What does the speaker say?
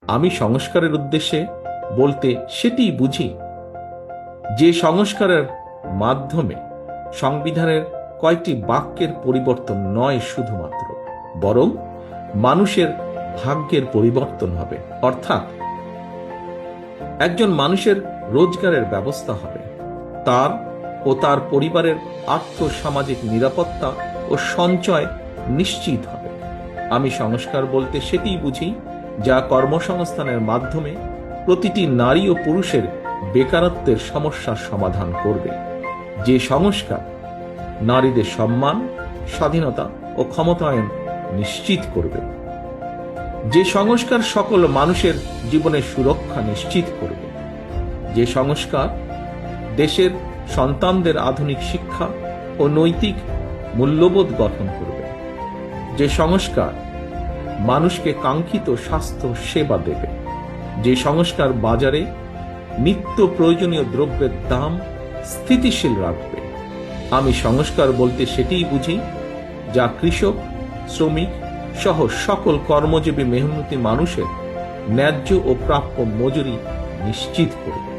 আমি সংস্কারের উদ্দেশ্যে বলতে সেটিই বুঝি যে সংস্কারের মাধ্যমে সংবিধানের কয়েকটি বাক্যের পরিবর্তন নয় শুধুমাত্র, বরং মানুষের ভাগ্যের পরিবর্তন হবে। অর্থাৎ একজন মানুষের রোজগারের ব্যবস্থা হবে, তার ও তার পরিবারের আর্থ-সামাজিক নিরাপত্তা ও সঞ্চয় নিশ্চিত হবে। আমি সংস্কার বলতে সেটিই বুঝি যা কর্মসংস্থানের মাধ্যমে প্রতিটি নারী ও পুরুষের বেকারত্বের সমস্যার সমাধান করবে। যে সংস্কার নারীদের সম্মান, স্বাধীনতা ও ক্ষমতায়ন নিশ্চিত করবে। যে সংস্কার সকল মানুষের জীবনের সুরক্ষা নিশ্চিত করবে। যে সংস্কার দেশের সন্তানদের আধুনিক শিক্ষা ও নৈতিক মূল্যবোধ গঠন করবে। যে সংস্কার মানুষকে কাঙ্ক্ষিত স্বাস্থ্য সেবা দেবে। যে সংস্কার বাজারে নিত্য প্রয়োজনীয় দ্রব্যের দাম স্থিতিশীল রাখবে। আমি সংস্কার বলতে সেটিই বুঝি যা কৃষক, শ্রমিক সহ সকল কর্মজীবী মেহনতি মানুষের ন্যায্য ও প্রাপ্য মজুরি নিশ্চিত করবে।